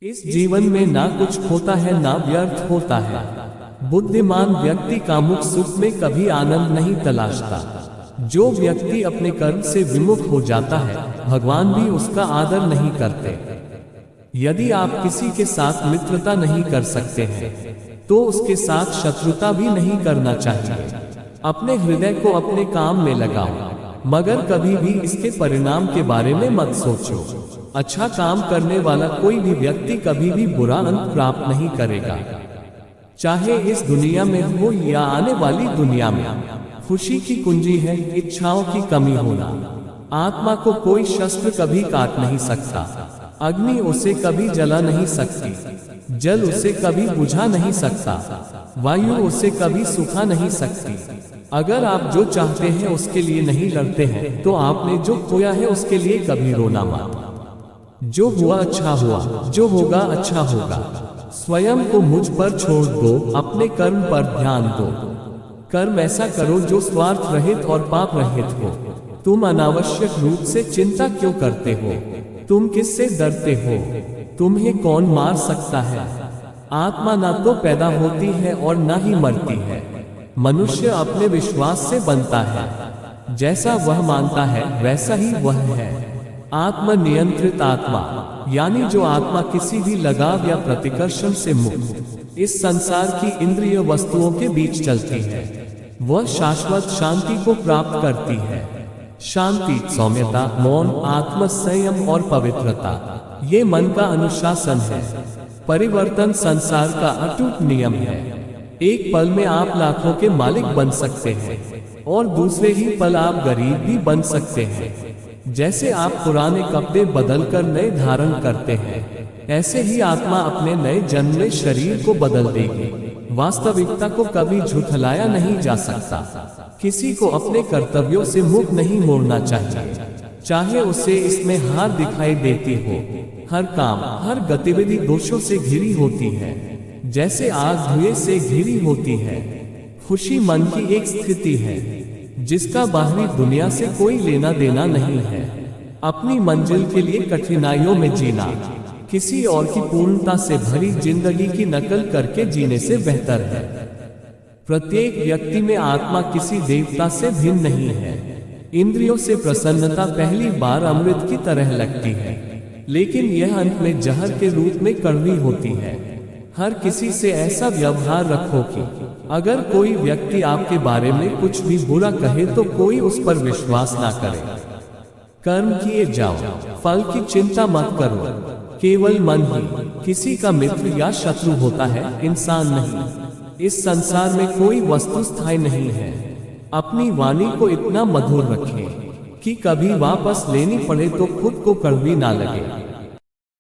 इस जीवन में ना कुछ होता है ना व्यर्थ होता है। बुद्धिमान व्यक्ति कामुक सुख में कभी आनंद नहीं तलाशता। जो व्यक्ति अपने कर्म से विमुख हो जाता है, भगवान भी उसका आदर नहीं करते। यदि आप किसी के साथ मित्रता नहीं कर सकते हैं, तो उसके साथ शत्रुता भी नहीं करना चाहिए। अपने हृदय को अपने काम में लगाओ, मगर कभी भी इसके परिणाम के बारे में मत सोचो। अच्छा काम करने वाला कोई भी व्यक्ति कभी भी बुरा अंत प्राप्त नहीं करेगा, चाहे इस दुनिया में हो या आने वाली दुनिया में। खुशी की कुंजी है इच्छाओं की कमी होना। आत्मा को कोई शस्त्र कभी काट नहीं सकता, अग्नि उसे कभी जला नहीं सकती, जल उसे कभी बुझा नहीं सकता, वायु उसे कभी सुखा नहीं सकती। अगर आप जो चाहते हैं उसके लिए नहीं लड़ते हैं, तो आपने जो खोया है उसके लिए कभी रोना मत। जो हुआ अच्छा हुआ, जो होगा अच्छा होगा। स्वयं को मुझ पर छोड़ दो, अपने कर्म पर ध्यान दो। कर्म ऐसा करो जो स्वार्थ रहित और पाप रहित हो। तुम अनावश्यक रूप से चिंता क्यों करते हो? तुम किससे डरते हो? तुम्हें कौन मार सकता है? आत्मा ना तो पैदा होती है और ना ही मरती है। मनुष्य अपने विश्वास से बनता है। जैसा वह मानता है वैसा ही वह है। आत्म नियंत्रित आत्मा, यानी जो आत्मा किसी भी लगाव या प्रतिकर्षण से मुक्त इस संसार की इंद्रिय वस्तुओं के बीच चलती है, वह शाश्वत शांति को प्राप्त करती है। शांति, सौम्यता, मौन, आत्म संयम और पवित्रता, ये मन का अनुशासन है। परिवर्तन संसार का अटूट नियम है। एक पल में आप लाखों के मालिक बन सकते हैं और दूसरे ही पल आप गरीब भी बन सकते हैं। जैसे आप पुराने कपड़े बदलकर नए धारण करते हैं, ऐसे ही आत्मा अपने नए जन्म में शरीर को बदल देगी। वास्तविकता को कभी झुठलाया नहीं जा सकता। किसी को अपने कर्तव्यों से मुख नहीं मोड़ना चाहिए, चाहे उसे इसमें हार दिखाई देती हो। हर काम, हर गतिविधि दोषों से घिरी होती है, जैसे आग धुएं से घिरी होती है। खुशी मन की एक स्थिति है जिसका बाहरी दुनिया से कोई लेना देना नहीं है। अपनी मंजिल के लिए कठिनाइयों में जीना किसी और की पूर्णता से भरी जिंदगी की नकल करके जीने से बेहतर है। प्रत्येक व्यक्ति में आत्मा किसी देवता से भिन्न नहीं है। इंद्रियों से प्रसन्नता पहली बार अमृत की तरह लगती है, लेकिन यह अंत में जहर के रूप में कड़वी होती है। हर किसी से ऐसा व्यवहार रखो कि अगर कोई व्यक्ति आपके बारे में कुछ भी बुरा कहे तो कोई उस पर विश्वास ना करे। कर्म किए जाओ, फल की चिंता मत करो। केवल मन ही किसी का मित्र या शत्रु होता है, इंसान नहीं। इस संसार में कोई वस्तु स्थायी नहीं है। अपनी वाणी को इतना मधुर रखें कि कभी वापस लेनी पड़े तो खुद को कड़वी ना लगे।